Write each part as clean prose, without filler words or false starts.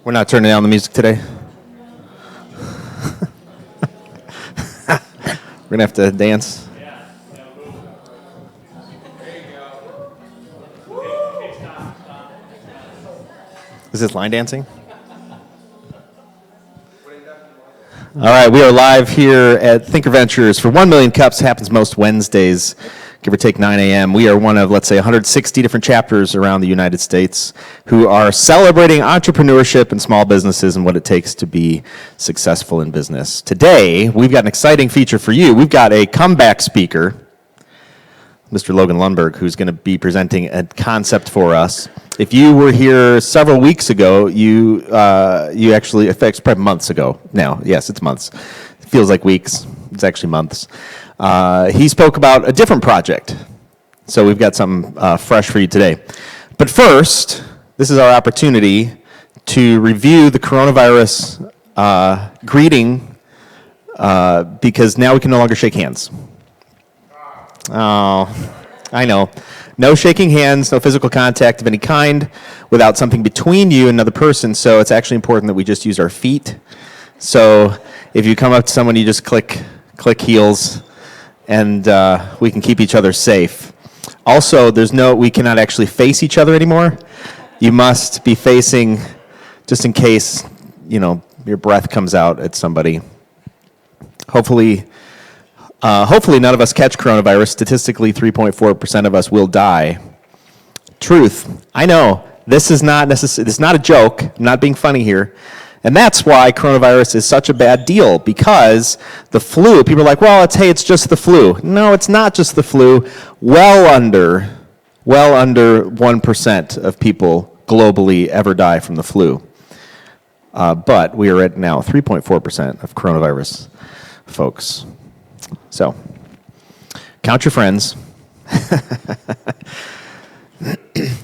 We're not turning down the music today. We're going to have to dance. Is this line dancing? All right, we are live here at Thinker Ventures for 1 Million Cups. Happens most Wednesdays, give or take 9 a.m. We are one of, let's say, 160 different chapters around the United States who are celebrating entrepreneurship and small businesses and what it takes to be successful in business. Today, we've got an exciting feature for you. We've got a comeback speaker, Mr. Logan Lundberg, who's going to be presenting a concept for us. If you were here several weeks ago, you actually, in fact, probably months ago now. Yes, it's months. It feels like weeks. It's actually months. He spoke about a different project. So we've got something fresh for you today. But first, this is our opportunity to review the coronavirus greeting because now we can no longer shake hands. Oh, I know. No shaking hands, no physical contact of any kind without something between you and another person. So it's actually important that we just use our feet. So if you come up to someone, you just click heels, and we can keep each other safe. Also, we cannot actually face each other anymore. You must be facing, just in case, your breath comes out at somebody. Hopefully none of us catch coronavirus. Statistically, 3.4% of us will die. Truth. I know, this is not a joke. I'm not being funny here. And that's why coronavirus is such a bad deal, because the flu, people are like, well, it's just the flu. No, it's not just the flu. Well under 1% of people globally ever die from the flu. But we are at now 3.4% of coronavirus folks. So, count your friends.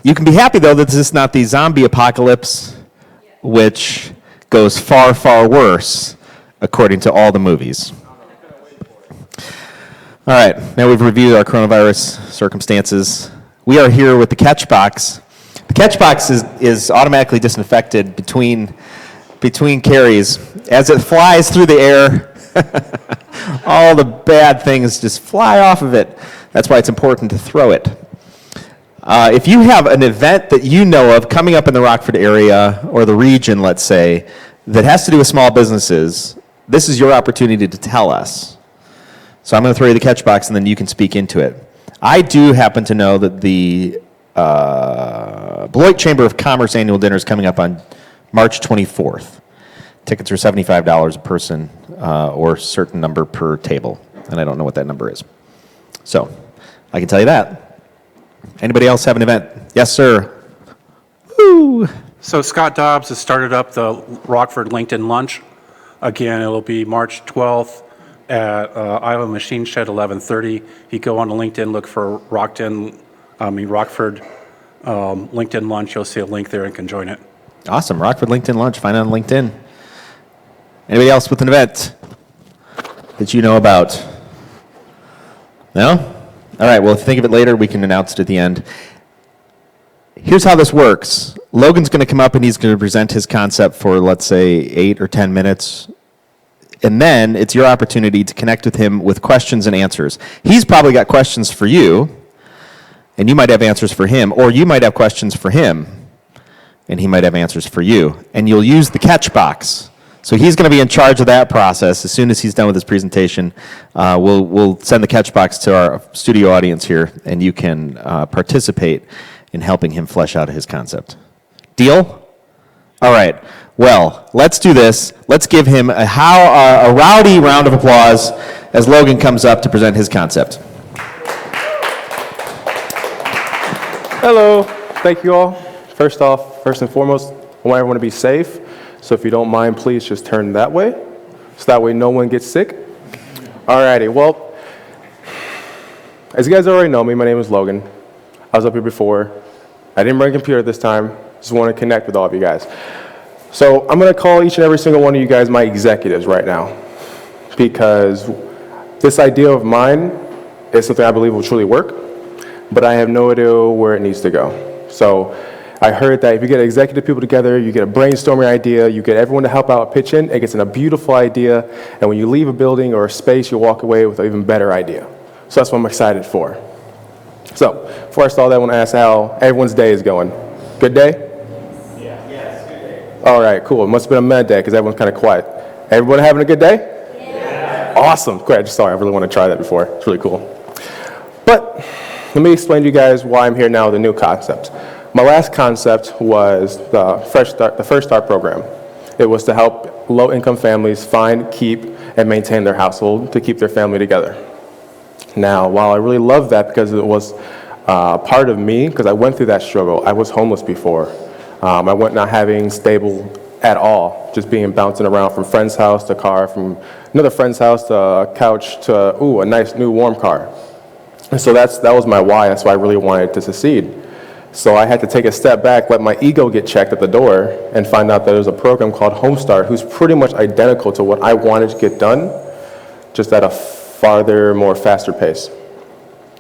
You can be happy, though, that this is not the zombie apocalypse, which goes far, far worse, according to all the movies. All right, now we've reviewed our coronavirus circumstances. We are here with the catch box. The catch box is automatically disinfected between carries. As it flies through the air, all the bad things just fly off of it. That's why it's important to throw it. If you have an event that you know of coming up in the Rockford area or the region, let's say, that has to do with small businesses, this is your opportunity to tell us. So I'm going to throw you the catch box, and then you can speak into it. I do happen to know that the Beloit Chamber of Commerce annual dinner is coming up on March 24th. Tickets are $75 a person or a certain number per table, and I don't know what that number is. So I can tell you that. Anybody else have an event? Yes, sir. Woo! So Scott Dobbs has started up the Rockford LinkedIn Lunch. Again, it'll be March 12th at Iowa Machine Shed, 11:30. You go on to LinkedIn, look for Rockford LinkedIn Lunch. You'll see a link there and can join it. Awesome. Rockford LinkedIn Lunch. Find it on LinkedIn. Anybody else with an event that you know about? No? All right, well, if you think of it later, we can announce it at the end. Here's how this works. Logan's going to come up and he's going to present his concept for, let's say, 8 or 10 minutes. And then it's your opportunity to connect with him with questions and answers. He's probably got questions for you, and you might have answers for him, or you might have questions for him, and he might have answers for you. And you'll use the catch box. So he's going to be in charge of that process. As soon as he's done with his presentation, we'll send the catch box to our studio audience here, and you can participate in helping him flesh out his concept. Deal? All right. Well, let's do this. Let's give him a rowdy round of applause as Logan comes up to present his concept. Hello. Thank you all. First and foremost, I want everyone to be safe. So if you don't mind, please just turn that way, so that way no one gets sick. Alrighty, well, as you guys already know me, my name is Logan. I was up here before. I didn't bring a computer this time. Just want to connect with all of you guys. So I'm going to call each and every single one of you guys my executives right now, because this idea of mine is something I believe will truly work, but I have no idea where it needs to go. So I heard that if you get executive people together, you get a brainstorming idea, you get everyone to help out pitch in, it gets in a beautiful idea, and when you leave a building or a space, you walk away with an even better idea. So that's what I'm excited for. So, before I start that, I want to ask how everyone's day is going. Good day? Yes, good day. All right, cool. It must have been a mad day because everyone's kind of quiet. Everyone having a good day? Yeah. Awesome. Great. Sorry, I really want to try that before. It's really cool. But let me explain to you guys why I'm here now with a new concept. My last concept was the First Start program. It was to help low-income families find, keep, and maintain their household to keep their family together. Now, while I really love that because it was part of me, because I went through that struggle. I was homeless before. I went not having stable at all, just being bouncing around from friend's house to car, from another friend's house to a couch to, a nice new warm car. And so that was my why. That's why I really wanted to succeed. So I had to take a step back, let my ego get checked at the door, and find out that there was a program called Home Start, who's pretty much identical to what I wanted to get done, just at a farther, more faster pace.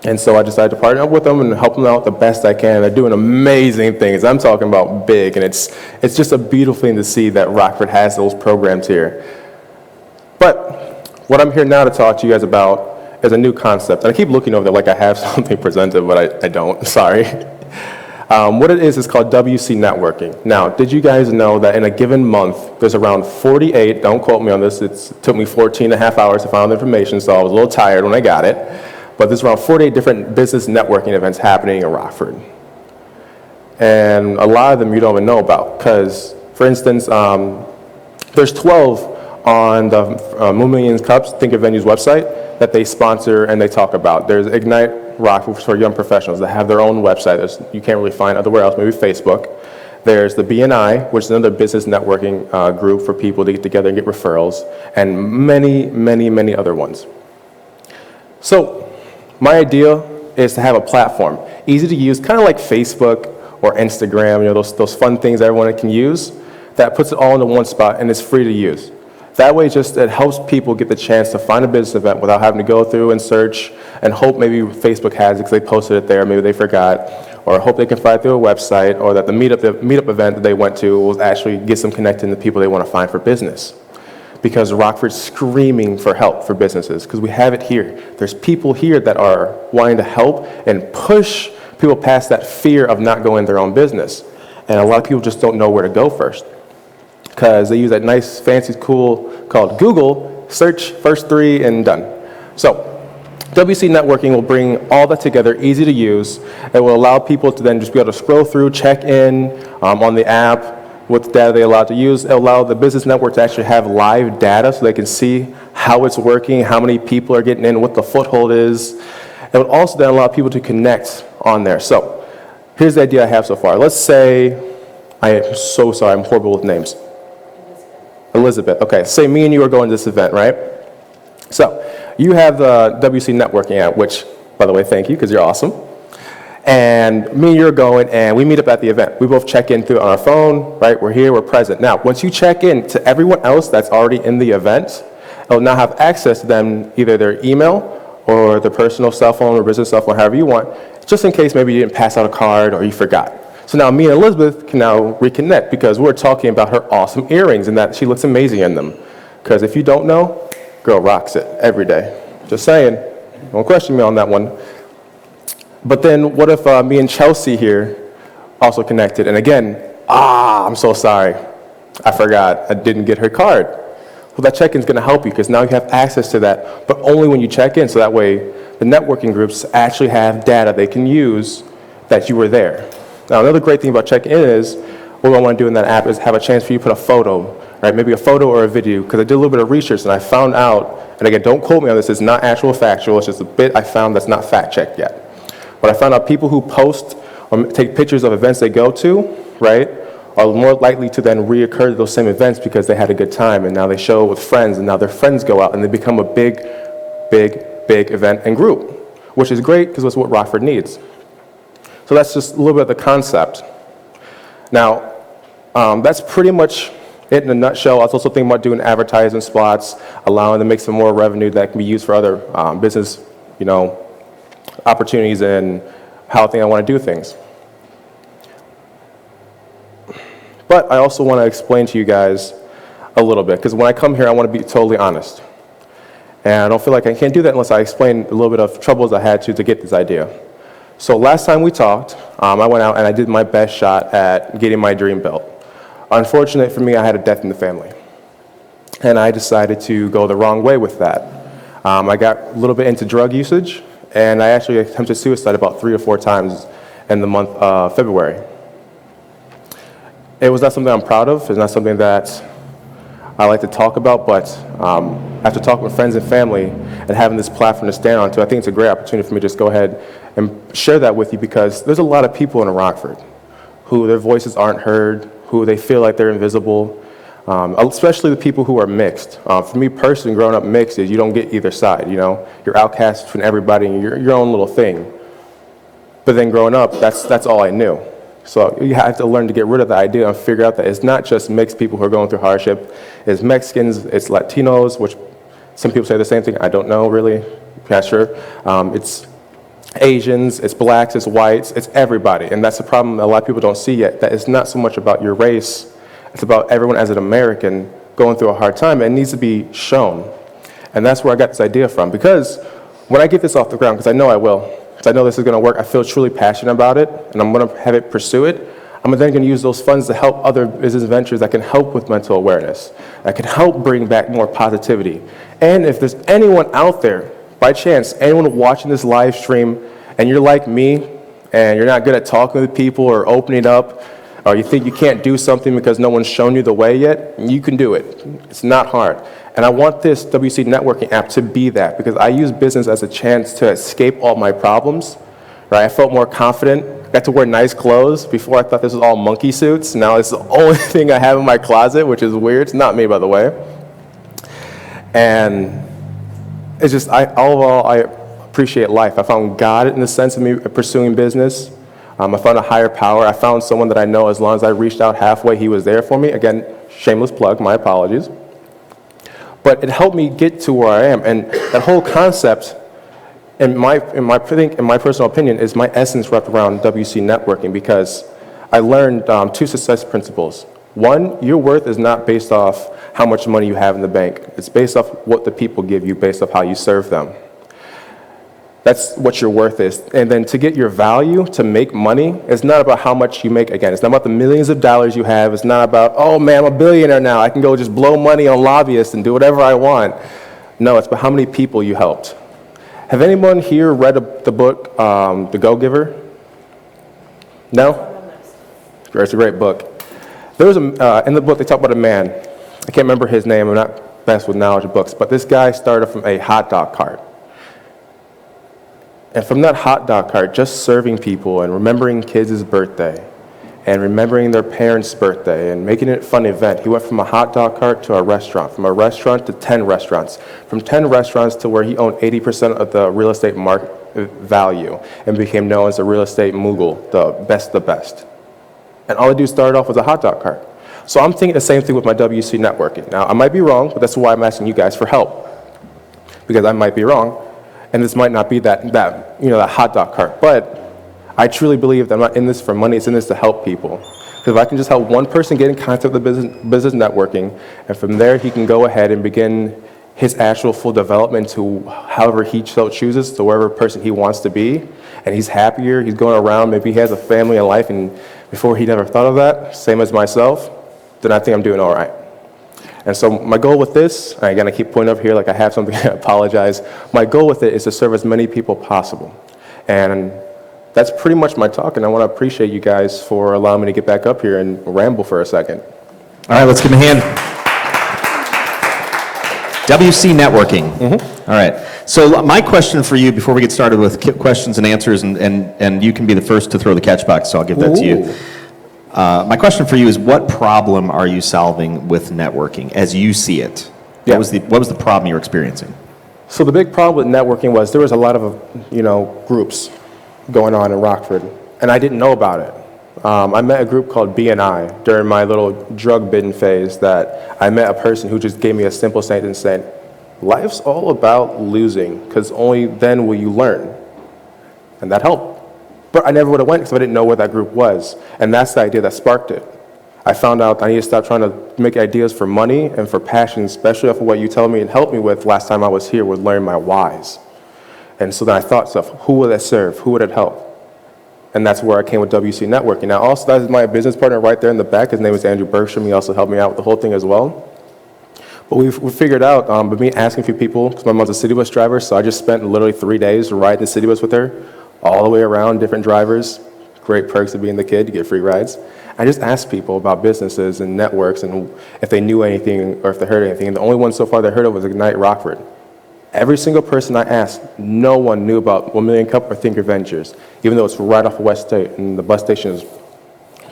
And so I decided to partner up with them and help them out the best I can. They're doing amazing things. I'm talking about big, and it's just a beautiful thing to see that Rockford has those programs here. But what I'm here now to talk to you guys about is a new concept. And I keep looking over there like I have something presented, but I don't, sorry. What it is called WC networking. Now, did you guys know that in a given month, there's around 48, don't quote me on this, it took me 14 and a half hours to find the information, so I was a little tired when I got it. But there's around 48 different business networking events happening in Rockford. And a lot of them you don't even know about, because, for instance, there's 12 on the Millions Cups, Think of Venues website, that they sponsor and they talk about. There's Ignite Rockford for young professionals that have their own website. You can't really find everywhere else, maybe Facebook. There's the BNI, which is another business networking group for people to get together and get referrals, and many, many, many other ones. So my idea is to have a platform, easy to use, kind of like Facebook or Instagram, those fun things everyone can use, that puts it all into one spot and it's free to use. That way, it helps people get the chance to find a business event without having to go through and search and hope maybe Facebook has it because they posted it there, maybe they forgot, or hope they can find it through a website, or that the meetup event that they went to will actually get them connected to the people they want to find for business. Because Rockford's screaming for help for businesses, because we have it here. There's people here that are wanting to help and push people past that fear of not going their own business. And a lot of people just don't know where to go first, because they use that nice, fancy, cool called Google, search, first three, and done. So WC Networking will bring all that together, easy to use. It will allow people to then just be able to scroll through, check in on the app, what data they're allowed to use. It'll allow the business network to actually have live data so they can see how it's working, how many people are getting in, what the foothold is. It would also then allow people to connect on there. So here's the idea I have so far. Let's say, I am so sorry, I'm horrible with names. Elizabeth. Okay, say me and you are going to this event, right? So you have the WC Networking app, which, by the way, thank you, because you're awesome. And me and you are going, and we meet up at the event. We both check in through on our phone, right? We're here, we're present. Now, once you check in to everyone else that's already in the event, it'll now have access to them, either their email or their personal cell phone or business cell phone, however you want, just in case maybe you didn't pass out a card or you forgot. So now me and Elizabeth can now reconnect because we're talking about her awesome earrings and that she looks amazing in them. Because if you don't know, girl rocks it every day. Just saying. Don't question me on that one. But then what if me and Chelsea here also connected? And again, I'm so sorry. I forgot. I didn't get her card. Well, that check-in is going to help you because now you have access to that, but only when you check in. So that way the networking groups actually have data they can use that you were there. Now, another great thing about check-in is, what I want to do in that app is have a chance for you to put a photo, right? Maybe a photo or a video, because I did a little bit of research and I found out, and again, don't quote me on this, it's not actual factual, it's just a bit I found that's not fact-checked yet. But I found out people who post or take pictures of events they go to, right, are more likely to then reoccur to those same events because they had a good time, and now they show it with friends, and now their friends go out, and they become a big, big, big event and group, which is great because that's what Rockford needs. So that's just a little bit of the concept. Now, that's pretty much it in a nutshell. I was also thinking about doing advertising spots, allowing them to make some more revenue that can be used for other business, opportunities and how I think I want to do things. But I also want to explain to you guys a little bit, because when I come here, I want to be totally honest. And I don't feel like I can't do that unless I explain a little bit of troubles I had to get this idea. So last time we talked, I went out and I did my best shot at getting my dream built. Unfortunately for me, I had a death in the family. And I decided to go the wrong way with that. I got a little bit into drug usage, and I actually attempted suicide about 3 or 4 times in the month of February. It was not something I'm proud of. It's not something that I like to talk about, but after talking with friends and family and having this platform to stand on to, I think it's a great opportunity for me to just go ahead and share that with you, because there's a lot of people in Rockford who their voices aren't heard, who they feel like they're invisible, especially the people who are mixed. For me personally, growing up mixed is you don't get either side, you know? You're outcast between everybody and you're your own little thing. But then growing up, that's all I knew. So you have to learn to get rid of the idea and figure out that it's not just mixed people who are going through hardship. It's Mexicans, it's Latinos, which some people say the same thing. I don't know, really. Yeah, sure. It's Asians, it's blacks, it's whites, it's everybody. And that's the problem that a lot of people don't see yet, that it's not so much about your race. It's about everyone as an American going through a hard time, and it needs to be shown. And that's where I got this idea from. Because when I get this off the ground, because I know I will, because I know this is going to work, I feel truly passionate about it, and I'm going to have it pursue it. I'm then going to use those funds to help other business ventures that can help with mental awareness, that can help bring back more positivity. And if there's anyone out there, by chance, anyone watching this live stream, and you're like me, and you're not good at talking with people or opening up, or you think you can't do something because no one's shown you the way yet, you can do it. It's not hard. And I want this WC networking app to be that, because I use business as a chance to escape all my problems, right? I felt more confident, got to wear nice clothes. Before I thought this was all monkey suits. Now it's the only thing I have in my closet, which is weird. It's not me, by the way. And it's just, all I appreciate life. I found God in the sense of me pursuing business. I found a higher power. I found someone that I know, as long as I reached out halfway, he was there for me. Again, shameless plug, my apologies. But it helped me get to where I am. And that whole concept, in my personal opinion, is my essence wrapped around WC networking, because I learned 2 success principles. One, your worth is not based off how much money you have in the bank. It's based off what the people give you, based off how you serve them. That's what your worth is. And then to get your value, to make money, it's not about how much you make. Again, it's not about the millions of dollars you have. It's not about, oh man, I'm a billionaire now. I can go just blow money on lobbyists and do whatever I want. No, it's about how many people you helped. Have anyone here read the book, The Go-Giver? No? It's a great book. There was in the book, they talk about a man. I can't remember his name. I'm not best with knowledge of books. But this guy started from a hot dog cart. And from that hot dog cart, just serving people and remembering kids' birthday and remembering their parents' birthday and making it a fun event, he went from a hot dog cart to a restaurant, from a restaurant to 10 restaurants, from 10 restaurants to where he owned 80% of the real estate market value and became known as a real estate mogul, the best. And all the dude started off was a hot dog cart. So I'm thinking the same thing with my WC networking. Now, I might be wrong, but that's why I'm asking you guys for help, because I might be wrong. And this might not be that hot dog cart. But I truly believe that I'm not in this for money. It's in this to help people. Because if I can just help one person get in contact with business networking, and from there he can go ahead and begin his actual full development to however he so chooses, to wherever person he wants to be, and he's happier, he's going around, maybe he has a family and life, and before he never thought of that, same as myself, then I think I'm doing all right. And so my goal with this, and again, I keep pointing up here like I have something, I apologize. My goal with it is to serve as many people possible. And that's pretty much my talk, and I want to appreciate you guys for allowing me to get back up here and ramble for a second. All right, let's give him a hand. WC networking. Mm-hmm. All right. So my question for you before we get started with questions and answers, and you can be the first to throw the catch box, so I'll give that to you. My question for you is, what problem are you solving with networking as you see it? Yeah. What was the problem you were experiencing? So the big problem with networking was there was a lot of groups going on in Rockford, and I didn't know about it. I met a group called BNI during my little drug bidding phase, that I met a person who just gave me a simple sentence saying, life's all about losing, because only then will you learn. And that helped. But I never would have went because I didn't know where that group was. And that's the idea that sparked it. I found out I need to stop trying to make ideas for money and for passion, especially off of what you told me and helped me with last time I was here, was learning my whys. And so then I thought stuff, who would it serve? Who would it help? And that's where I came with WC Networking. Now, also, that is my business partner right there in the back. His name is Andrew Bergstrom. He also helped me out with the whole thing as well. But we figured out, by me asking a few people, because my mom's a city bus driver, so I just spent literally 3 days riding the city bus with her, all the way around, different drivers. Great perks of being the kid, you get free rides. I just asked people about businesses and networks and if they knew anything or if they heard anything. And the only one so far they heard of was Ignite Rockford. Every single person I asked, no one knew about 1 Million Cup or Thinker Ventures, even though it's right off of West State and the bus station is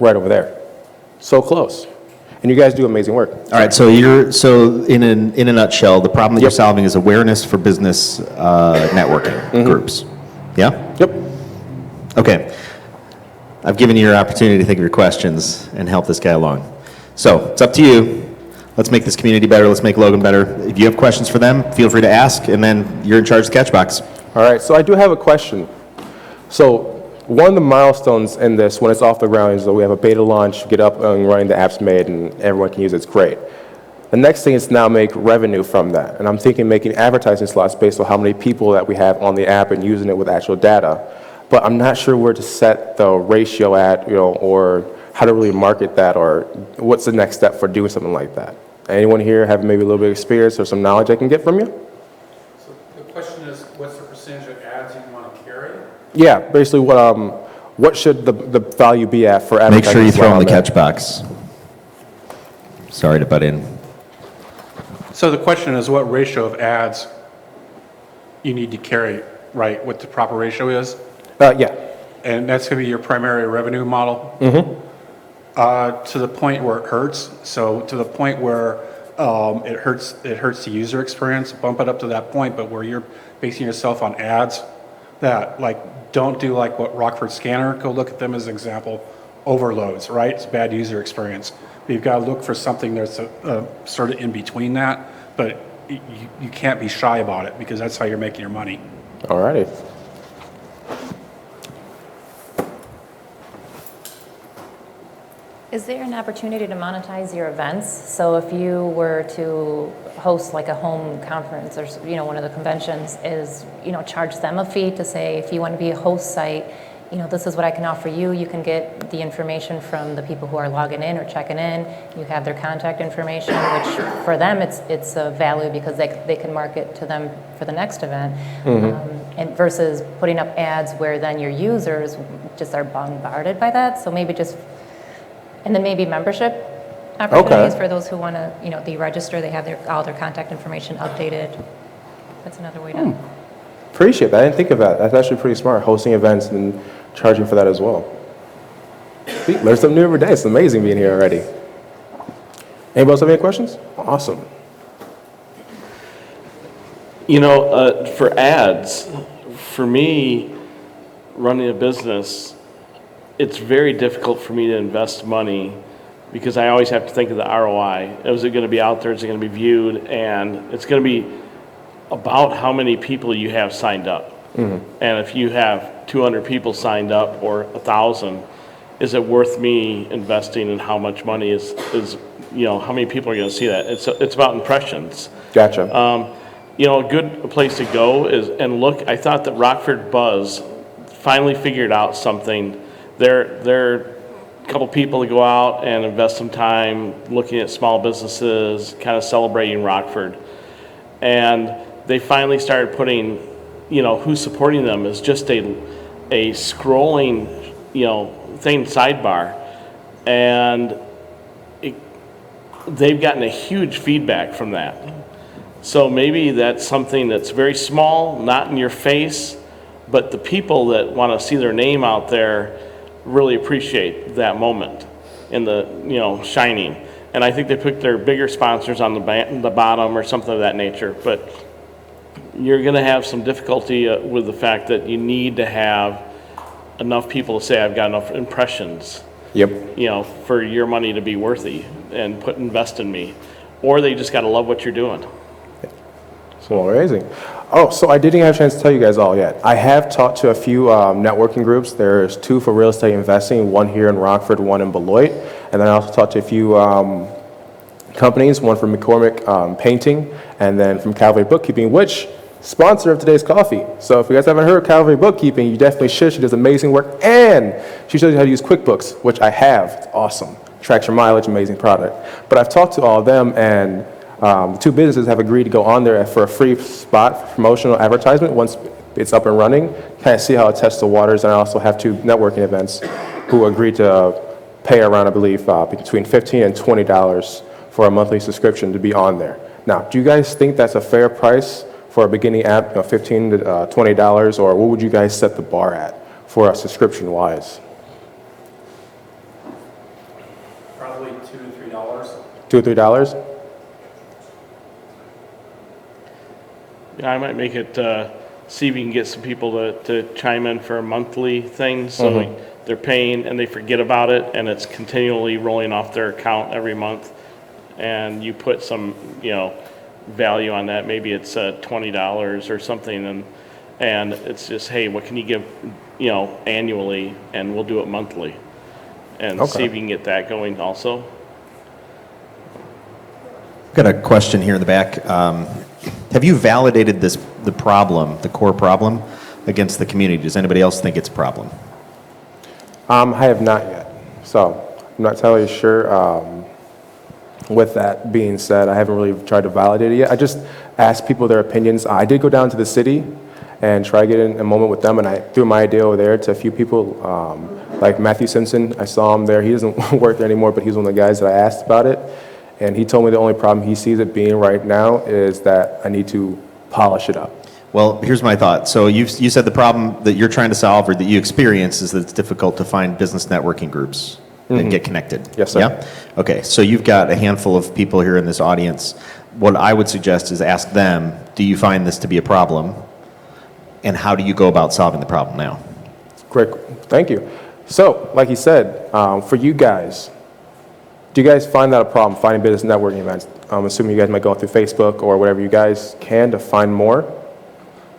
right over there. So close. And you guys do amazing work. All right, so in a nutshell, the problem that you're solving is awareness for business networking groups. Yeah? Yep. Okay. I've given you your opportunity to think of your questions and help this guy along. So it's up to you. Let's make this community better. Let's make Logan better. If you have questions for them, feel free to ask, and then you're in charge of the catch box. All right, so I do have a question. So one of the milestones in this, when it's off the ground, is that we have a beta launch, get up and running, the app's made, and everyone can use it. It's great. The next thing is now make revenue from that. And I'm thinking making advertising slots based on how many people that we have on the app and using it with actual data. But I'm not sure where to set the ratio at, or how to really market that, or what's the next step for doing something like that. Anyone here have maybe a little bit of experience or some knowledge I can get from you? So the question is, what's the percentage of ads you want to carry? Yeah, basically what should the value be at for Make advertising? sure you throw in the there? catch box. Sorry to butt in. So the question is, what ratio of ads you need to carry, right? What the proper ratio is? Yeah. And that's going to be your primary revenue model? To the point where it hurts. So to the point where it hurts the user experience, bump it up to that point, but where you're basing yourself on ads that don't do like what Rockford Scanner, go look at them as an example, overloads, right? It's a bad user experience. But you've got to look for something that's sort of in between that, but you can't be shy about it because that's how you're making your money. All righty. Is there an opportunity to monetize your events? So if you were to host like a home conference or one of the conventions, charge them a fee to say, if you want to be a host site, this is what I can offer you. You can get the information from the people who are logging in or checking in. You have their contact information, which for them it's a value because they can market to them for the next event. And versus putting up ads where then your users just are bombarded by that. So maybe and then maybe membership opportunities for those who want to, they register, they have all their contact information updated. That's another way to. Appreciate that. I didn't think of that. That's actually pretty smart, hosting events and charging for that as well. See, learn something new every day. It's amazing being here already. Anybody else have any questions? Awesome. For ads, for me, running a business, it's very difficult for me to invest money because I always have to think of the ROI. Is it going to be out there? Is it going to be viewed? And it's going to be about how many people you have signed up. And if you have 200 people signed up or 1,000, is it worth me investing in how much money is how many people are going to see that? It's about impressions. Gotcha. A good place to go is and look. I thought that Rockford Buzz finally figured out something. They're a couple people to go out and invest some time looking at small businesses, kind of celebrating Rockford. And they finally started putting, who's supporting them is just a scrolling, thing sidebar. And they've gotten a huge feedback from that. So maybe that's something that's very small, not in your face, but the people that want to see their name out there really appreciate that moment in the shining. And I think they put their bigger sponsors on the bottom or something of that nature. But you're going to have some difficulty with the fact that you need to have enough people to say I've got enough impressions. Yep. For your money to be worthy and invest in me, or they just got to love what you're doing. So amazing. Oh, so I didn't have a chance to tell you guys all yet. I have talked to a few networking groups. There's 2 for real estate investing, one here in Rockford, one in Beloit. And then I also talked to a few companies, one from McCormick Painting, and then from Calvary Bookkeeping, which sponsor of today's coffee. So if you guys haven't heard of Calvary Bookkeeping, you definitely should. She does amazing work, and she shows you how to use QuickBooks, which I have. It's awesome. Tracks your mileage, amazing product. But I've talked to all of them, and the two businesses have agreed to go on there for a free spot for promotional advertisement once it's up and running, kind of see how it tests the waters. And I also have two networking events who agreed to pay around, I believe, between $15 and $20 for a monthly subscription to be on there. Now, do you guys think that's a fair price for a beginning app, $15 to $20, or what would you guys set the bar at for a subscription-wise? Probably $2 to $3. $2 or $3? Yeah, I might make it, see if we can get some people to chime in for a monthly thing, so they're paying and they forget about it, and it's continually rolling off their account every month. And you put some, value on that. Maybe it's $20 or something, and it's just, hey, what can you give, annually, and we'll do it monthly, and see if you can get that going also. Got a question here in the back. Have you validated the core problem, against the community? Does anybody else think it's a problem? I have not yet, so I'm not entirely sure. With that being said, I haven't really tried to validate it yet. I just asked people their opinions. I did go down to the city and try to get in a moment with them, and I threw my idea over there to a few people, like Matthew Simpson. I saw him there. He doesn't work there anymore, but he's one of the guys that I asked about it, and he told me the only problem he sees it being right now is that I need to polish it up. Well, here's my thought. So you said the problem that you're trying to solve or that you experience is that it's difficult to find business networking groups and get connected. Yes, sir. Yeah? Okay, so you've got a handful of people here in this audience. What I would suggest is ask them, do you find this to be a problem? And how do you go about solving the problem now? Great, thank you. So, like you said, for you guys, do you guys find that a problem, finding business networking events? I'm assuming you guys might go through Facebook or whatever you guys can to find more.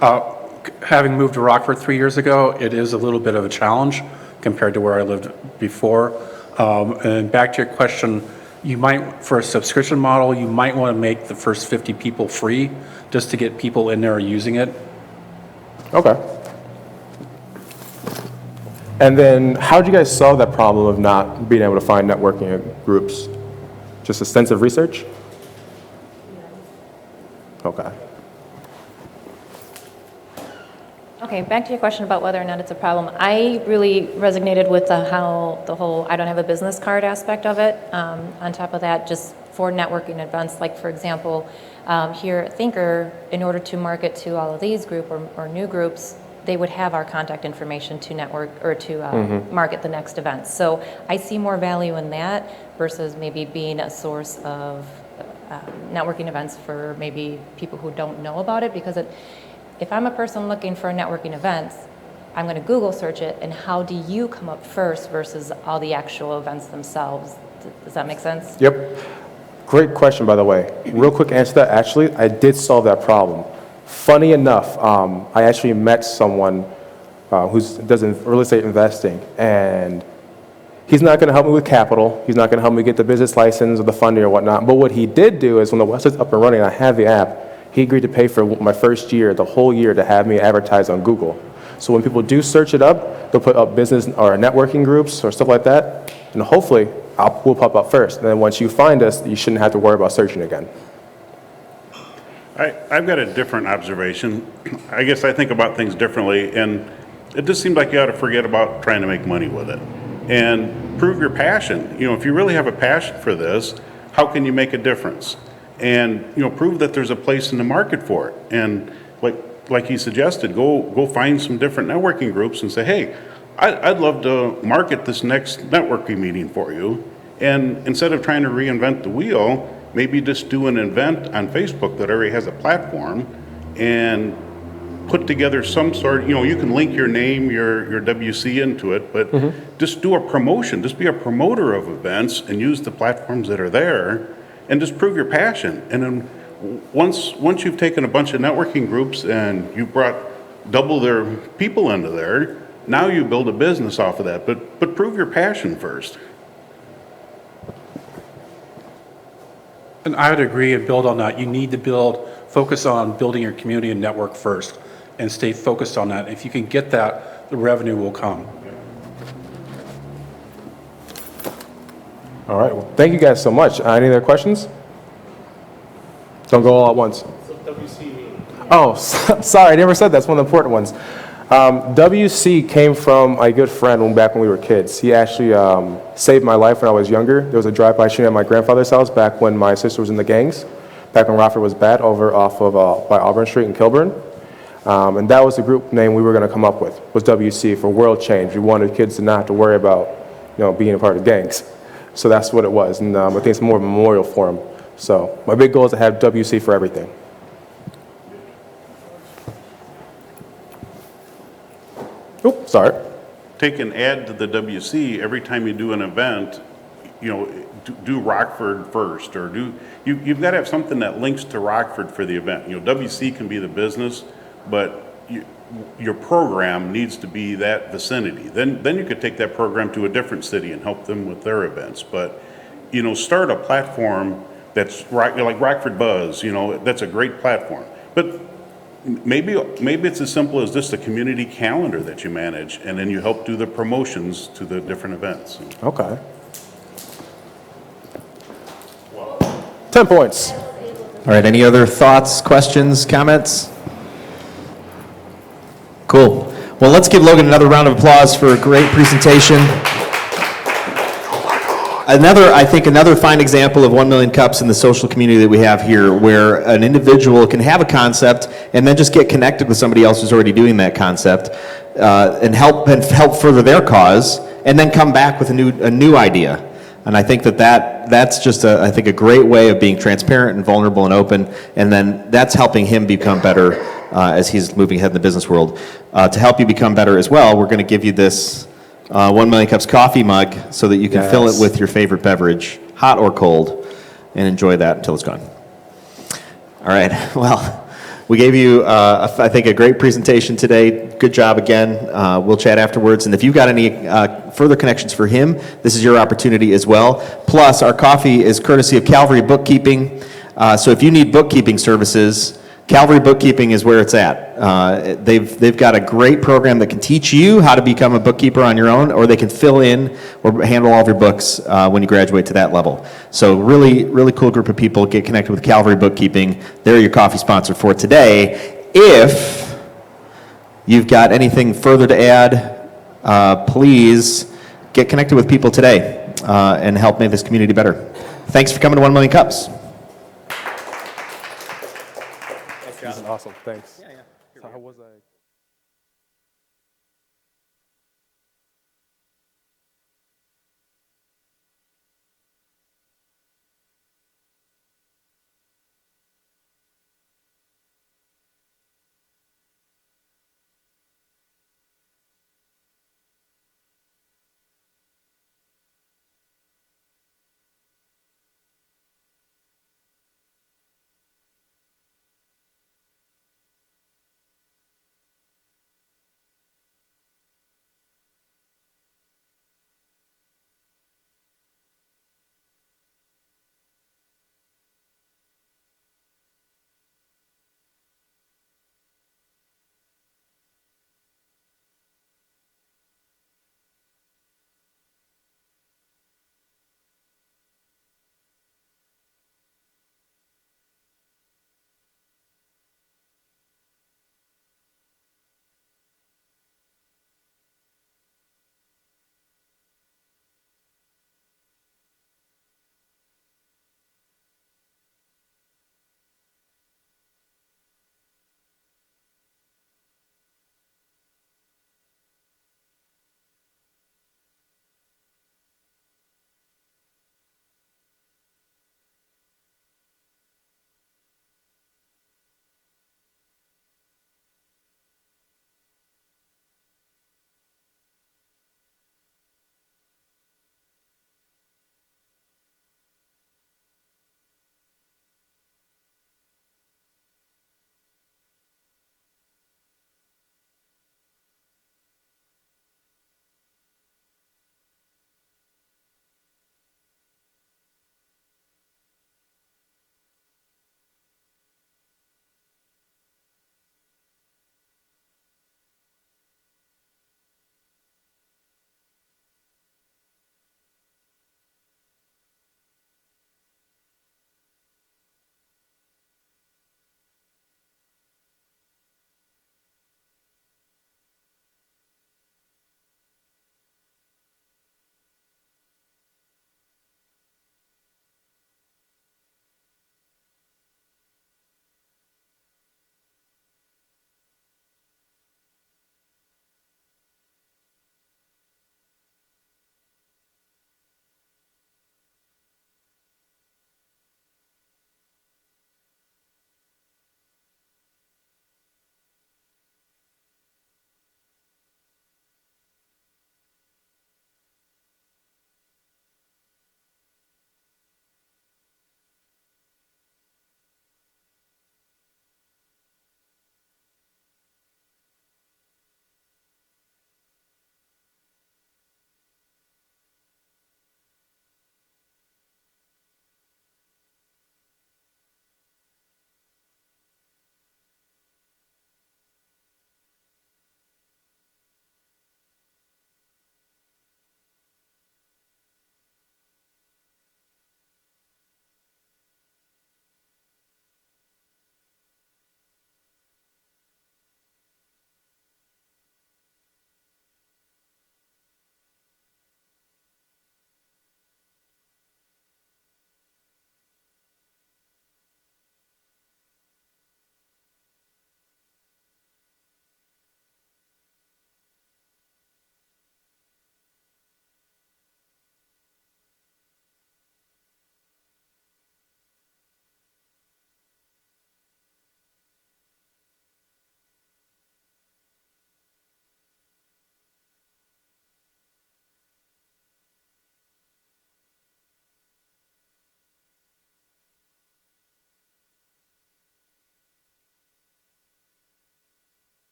Having moved to Rockford 3 years ago, it is a little bit of a challenge compared to where I lived before. And back to your question, you might, for a subscription model, you might want to make the first 50 people free just to get people in there using it. Okay. And then how did you guys solve that problem of not being able to find networking groups? Just extensive research? Okay. Okay, back to your question about whether or not it's a problem. I really resonated with the whole I don't have a business card aspect of it. On top of that, just for networking events, like for example, here at Thinker, in order to market to all of these group or new groups, they would have our contact information to network or to market the next event. So I see more value in that versus maybe being a source of networking events for maybe people who don't know about it, because if I'm a person looking for networking events, I'm going to Google search it, and how do you come up first versus all the actual events themselves? Does that make sense? Yep. Great question, by the way. Real quick answer to that. Actually, I did solve that problem. Funny enough, I actually met someone who does real estate investing, and he's not going to help me with capital. He's not going to help me get the business license or the funding or whatnot. But what he did do is when the website's up and running, I have the app, he agreed to pay for my first year, the whole year, to have me advertise on Google. So when people do search it up, they'll put up business or networking groups or stuff like that, and hopefully we'll pop up first. And then once you find us, you shouldn't have to worry about searching again. I've got a different observation. I guess I think about things differently, and it just seems like you ought to forget about trying to make money with it and prove your passion. If you really have a passion for this, how can you make a difference? And prove that there's a place in the market for it. And like he suggested, go find some different networking groups and say, hey, I'd love to market this next networking meeting for you. And instead of trying to reinvent the wheel, maybe just do an event on Facebook that already has a platform and put together some sort, you can link your name, your WC into it, but just do a promotion. Just be a promoter of events and use the platforms that are there. And just prove your passion. And then once you've taken a bunch of networking groups and you brought double their people into there, now you build a business off of that. But prove your passion first. And I would agree and build on that. You need to focus on building your community and network first and stay focused on that. If you can get that, the revenue will come. All right, well, thank you guys so much. Any other questions? Don't go all at once. Oh, sorry, I never said that's one of the important ones. WC came from a good friend back when we were kids. He actually saved my life when I was younger. There was a drive-by shooting at my grandfather's house back when my sister was in the gangs, back when Rockford was bad, over off of by Auburn Street in Kilburn. And that was the group name we were going to come up with, was WC, for World Change. We wanted kids to not have to worry about, being a part of gangs. So that's what it was, and I think it's more of a memorial for him. So my big goal is to have WC for everything. Oops, sorry. Take an ad to the WC every time you do an event, do Rockford first, or you've got to have something that links to Rockford for the event. WC can be the business, but your program needs to be that vicinity. Then you could take that program to a different city and help them with their events. But, start a platform that's like Rockford Buzz, that's a great platform. But maybe it's as simple as just a community calendar that you manage, and then you help do the promotions to the different events. Okay. 10 points. All right, any other thoughts, questions, comments? Cool. Well, let's give Logan another round of applause for a great presentation. I think another fine example of 1 million cups in the social community that we have here, where an individual can have a concept and then just get connected with somebody else who's already doing that concept, and help further their cause, and then come back with a new idea. And I think that's just a great way of being transparent and vulnerable and open, and then that's helping him become better as he's moving ahead in the business world. To help you become better as well, we're going to give you this 1 Million Cups coffee mug so that you can fill it with your favorite beverage, hot or cold, and enjoy that until it's gone. All right, well, we gave you, I think, a great presentation today. Good job again. We'll chat afterwards. And if you've got any further connections for him, this is your opportunity as well. Plus, our coffee is courtesy of Calvary Bookkeeping. So if you need bookkeeping services, Calvary Bookkeeping is where it's at. They've got a great program that can teach you how to become a bookkeeper on your own, or they can fill in or handle all of your books when you graduate to that level. So really, really cool group of people. Get connected with Calvary Bookkeeping. They're your coffee sponsor for today. If you've got anything further to add, please get connected with people today and help make this community better. Thanks for coming to 1 Million Cups. Awesome, thanks.